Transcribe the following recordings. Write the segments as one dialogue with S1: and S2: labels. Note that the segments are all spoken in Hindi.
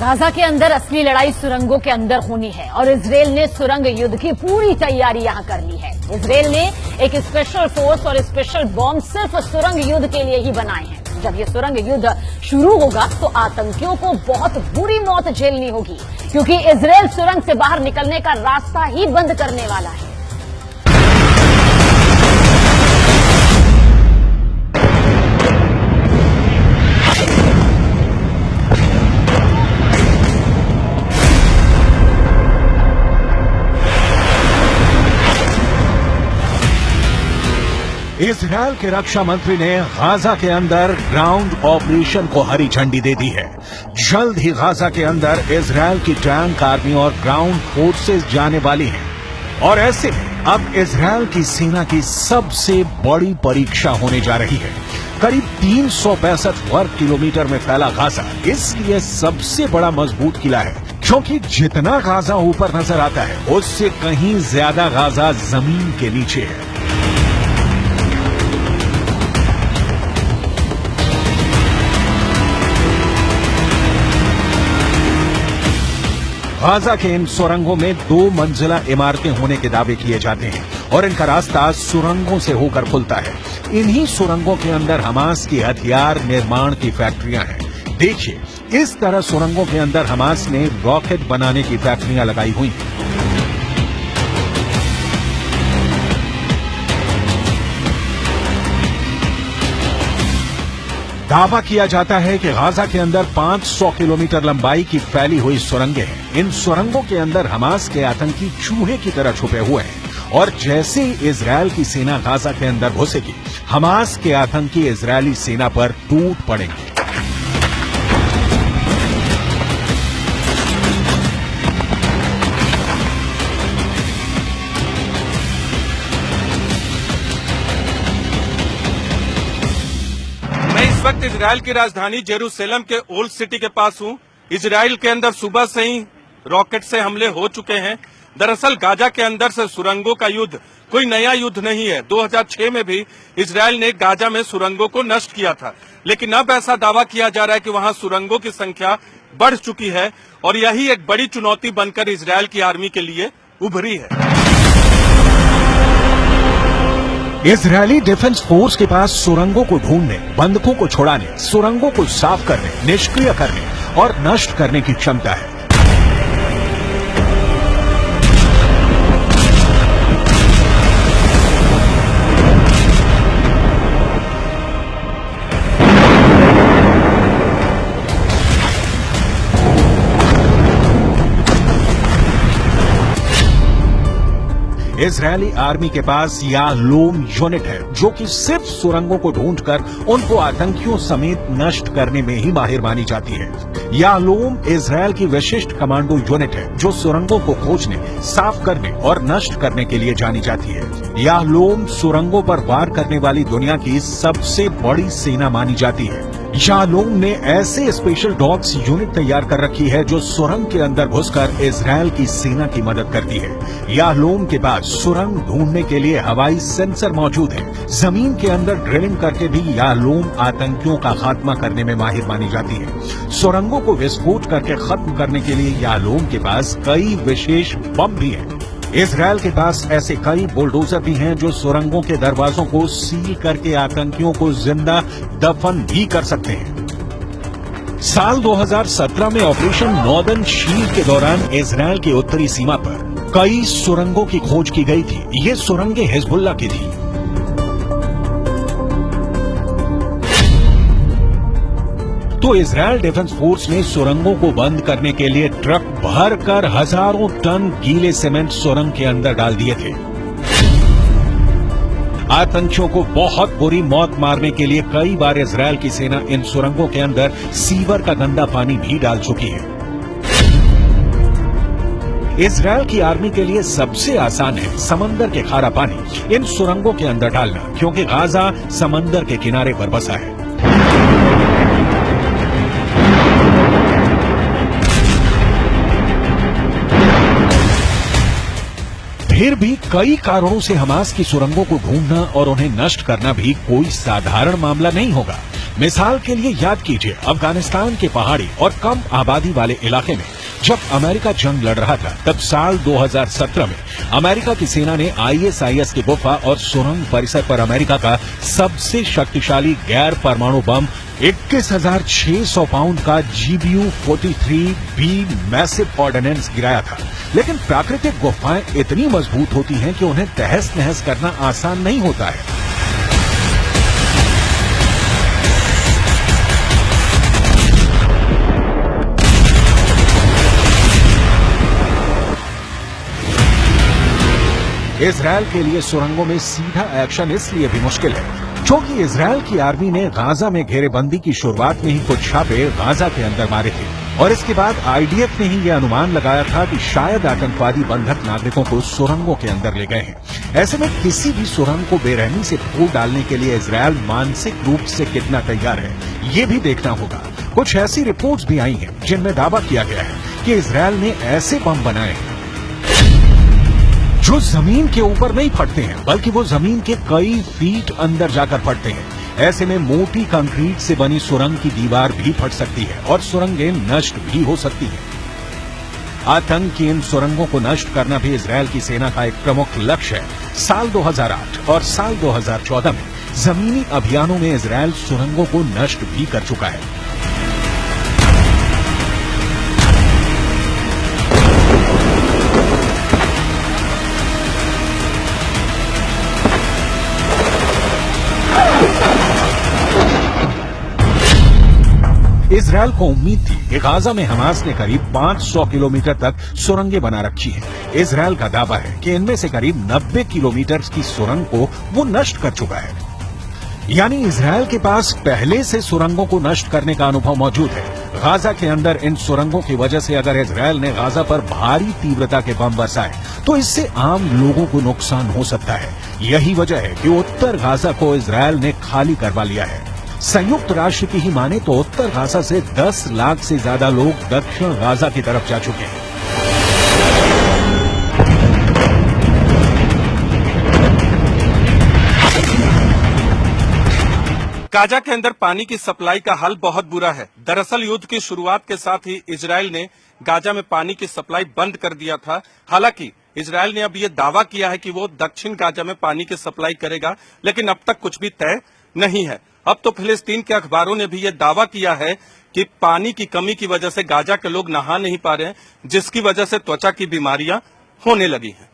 S1: गाजा के अंदर असली लड़ाई सुरंगों के अंदर होनी है और इजरायल ने सुरंग युद्ध की पूरी तैयारी यहां कर ली है। इजरायल ने एक स्पेशल फोर्स और स्पेशल बॉम्ब सिर्फ सुरंग युद्ध के लिए ही बनाए हैं। जब ये सुरंग युद्ध शुरू होगा तो आतंकियों को बहुत बुरी मौत झेलनी होगी, क्योंकि इजरायल सुरंग से बाहर निकलने का रास्ता ही बंद करने वाला है।
S2: इजरायल के रक्षा मंत्री ने गाजा के अंदर ग्राउंड ऑपरेशन को हरी झंडी दे दी है। जल्द ही गाजा के अंदर इजरायल की टैंक आर्मी और ग्राउंड फोर्सेस जाने वाली हैं और ऐसे में अब इजरायल की सेना की सबसे बड़ी परीक्षा होने जा रही है। करीब 365 वर्ग किलोमीटर में फैला गाजा इसलिए सबसे बड़ा मजबूत किला है, क्योंकि जितना गाजा ऊपर नजर आता है उससे कहीं ज्यादा गाजा जमीन के नीचे है। गाजा के इन सुरंगों में 2 मंजिला इमारतें होने के दावे किए जाते हैं और इनका रास्ता सुरंगों से होकर खुलता है। इन्हीं सुरंगों के अंदर हमास की हथियार निर्माण की फैक्ट्रियां हैं। देखिए, इस तरह सुरंगों के अंदर हमास ने रॉकेट बनाने की फैक्ट्रियां लगाई हुई हैं। दावा किया जाता है कि गाजा के अंदर 500 किलोमीटर लंबाई की फैली हुई सुरंगें हैं। इन सुरंगों के अंदर हमास के आतंकी चूहे की तरह छुपे हुए हैं और जैसे ही इजरायल की सेना गाजा के अंदर घुसेगी, हमास के आतंकी इजरायली सेना पर टूट पड़ेंगे।
S3: इस वक्त इजरायल की राजधानी जेरूसलम के ओल्ड सिटी के पास हूं। इजरायल के अंदर सुबह से ही रॉकेट से हमले हो चुके हैं। दरअसल गाजा के अंदर से सुरंगों का युद्ध कोई नया युद्ध नहीं है। 2006 में भी इजरायल ने गाजा में सुरंगों को नष्ट किया था, लेकिन अब ऐसा दावा किया जा रहा है कि वहां सुरंगों की संख्या बढ़ चुकी है और यही एक बड़ी चुनौती बनकर इजरायल की आर्मी के लिए उभरी है।
S2: इजरायली डिफेंस फोर्स के पास सुरंगों को ढूंढने, बंधकों को छुड़ाने, सुरंगों को साफ करने, निष्क्रिय करने और नष्ट करने की क्षमता है। इजरायली आर्मी के पास याहलोम यूनिट है, जो कि सिर्फ सुरंगों को ढूंढकर उनको आतंकियों समेत नष्ट करने में ही माहिर मानी जाती है। याहलोम इजरायल की विशिष्ट कमांडो यूनिट है, जो सुरंगों को खोजने, साफ करने और नष्ट करने के लिए जानी जाती है। याहलोम सुरंगों पर वार करने वाली दुनिया की सबसे बड़ी सेना मानी जाती है। याहलोम ने ऐसे स्पेशल डॉग्स यूनिट तैयार कर रखी है जो सुरंग के अंदर घुसकर इजरायल की सेना की मदद करती है। याहलोम के पास सुरंग ढूंढने के लिए हवाई सेंसर मौजूद है। जमीन के अंदर ड्रिलिंग करके भी याहलोम आतंकियों का खात्मा करने में माहिर मानी जाती है। सुरंगों को विस्फोट करके खत्म करने के लिए याहलोम के पास कई विशेष बम भी हैं। इजरायल के पास ऐसे कई बुलडोजर भी हैं जो सुरंगों के दरवाजों को सील करके आतंकियों को जिंदा दफन भी कर सकते हैं। साल 2017 में ऑपरेशन नॉर्दर्न शील्ड के दौरान इजरायल की उत्तरी सीमा पर कई सुरंगों की खोज की गई थी। ये सुरंगें हिजबुल्लाह की थी। तो इजरायल डिफेंस फोर्स ने सुरंगों को बंद करने के लिए ट्रक भरकर हजारों टन गीले सीमेंट सुरंग के अंदर डाल दिए थे। आतंकियों को बहुत बुरी मौत मारने के लिए कई बार इजरायल की सेना इन सुरंगों के अंदर सीवर का गंदा पानी भी डाल चुकी है। इजरायल की आर्मी के लिए सबसे आसान है समंदर के खारा पानी इन सुरंगों के अंदर डालना, क्योंकि गाजा समंदर के किनारे पर बसा है। फिर भी कई कारणों से हमास की सुरंगों को ढूंढना और उन्हें नष्ट करना भी कोई साधारण मामला नहीं होगा। मिसाल के लिए याद कीजिए, अफगानिस्तान के पहाड़ी और कम आबादी वाले इलाके में जब अमेरिका जंग लड़ रहा था, तब साल 2017 में अमेरिका की सेना ने ISIS की गुफा और सुरंग परिसर पर अमेरिका का सबसे शक्तिशाली गैर परमाणु बम 21,600 पाउंड का GBU-43B मैसिव ऑर्डिनेंस गिराया था। लेकिन प्राकृतिक गुफाएं इतनी मजबूत होती हैं कि उन्हें तहस नहस करना आसान नहीं होता है। इजरायल के लिए सुरंगों में सीधा एक्शन इसलिए भी मुश्किल है क्योंकि इजरायल की आर्मी ने गाजा में घेरेबंदी की शुरुआत में ही कुछ छापे गाजा के अंदर मारे थे और इसके बाद IDF ने ही यह अनुमान लगाया था कि शायद आतंकवादी बंधक नागरिकों को सुरंगों के अंदर ले गए हैं। ऐसे में किसी भी सुरंग को बेरहमी से फोड़ डालने के लिए इजरायल मानसिक रूप से कितना तैयार है, ये भी देखना होगा। कुछ ऐसी रिपोर्ट्स भी आई हैं जिनमें दावा किया गया है कि इजरायल ने ऐसे बम बनाए हैं जो जमीन के ऊपर नहीं फटते हैं, बल्कि वो जमीन के कई फीट अंदर जाकर फटते हैं। ऐसे में मोटी कंक्रीट से बनी सुरंग की दीवार भी फट सकती है और सुरंगें नष्ट भी हो सकती हैं। आतंक की इन सुरंगों को नष्ट करना भी इजरायल की सेना का एक प्रमुख लक्ष्य है। साल 2008 और साल 2014 में जमीनी अभियानों में इजरायल सुरंगों को नष्ट भी कर चुका है। इजरायल को उम्मीद थी कि गाजा में हमास ने करीब 500 किलोमीटर तक सुरंगें बना रखी हैं। इजरायल का दावा है कि इनमें से करीब 90 किलोमीटर की सुरंग को वो नष्ट कर चुका है। यानी इजरायल के पास पहले से सुरंगों को नष्ट करने का अनुभव मौजूद है। गाजा के अंदर इन सुरंगों की वजह से अगर इजरायल ने गाजा पर भारी तीव्रता के बम बरसाए तो इससे आम लोगों को नुकसान हो सकता है। यही वजह है कि उत्तर गाजा को इजरायल ने खाली करवा लिया है। संयुक्त राष्ट्र की ही माने तो उत्तर गाजा से 10 लाख से ज्यादा लोग दक्षिण गाजा की तरफ जा चुके हैं।
S3: गाजा के अंदर पानी की सप्लाई का हाल बहुत बुरा है। दरअसल युद्ध की शुरुआत के साथ ही इजरायल ने गाजा में पानी की सप्लाई बंद कर दिया था। हालांकि इजरायल ने अब ये दावा किया है कि वो दक्षिण गाजा में पानी की सप्लाई करेगा, लेकिन अब तक कुछ भी तय नहीं है। अब तो फिलिस्तीन के अखबारों ने भी ये दावा किया है कि पानी की कमी की वजह से गाजा के लोग नहा नहीं पा रहे हैं, जिसकी वजह से त्वचा की बीमारियां होने लगी हैं।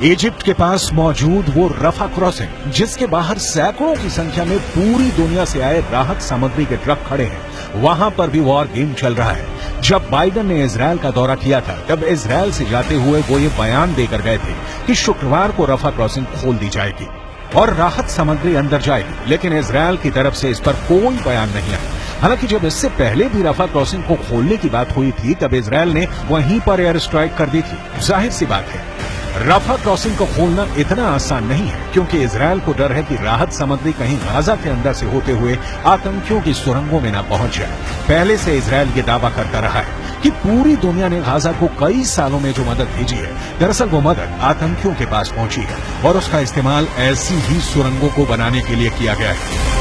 S2: इजिप्ट के पास मौजूद वो रफा क्रॉसिंग, जिसके बाहर सैकड़ों की संख्या में पूरी दुनिया से आए राहत सामग्री के ट्रक खड़े हैं, वहां पर भी वॉर गेम चल रहा है। जब बाइडेन ने इजरायल का दौरा किया था, तब इजरायल से जाते हुए वो ये बयान देकर गए थे कि शुक्रवार को रफा क्रॉसिंग खोल दी जाएगी और राहत सामग्री अंदर जाएगी, लेकिन इजरायल की तरफ से इस पर कोई बयान नहीं आया। हालांकि जब इससे पहले भी रफा क्रॉसिंग को खोलने की बात हुई थी, तब इजरायल ने वहीं पर एयर स्ट्राइक कर दी थी। जाहिर सी बात है, रफा क्रॉसिंग को खोलना इतना आसान नहीं है, क्योंकि इजरायल को डर है कि राहत सामग्री कहीं गाजा के अंदर से होते हुए आतंकियों की सुरंगों में न पहुंच जाए। पहले से इजरायल ये दावा करता रहा है कि पूरी दुनिया ने गाजा को कई सालों में जो मदद भेजी है, दरअसल वो मदद आतंकियों के पास पहुंची है और उसका इस्तेमाल ऐसी ही सुरंगों को बनाने के लिए किया गया है।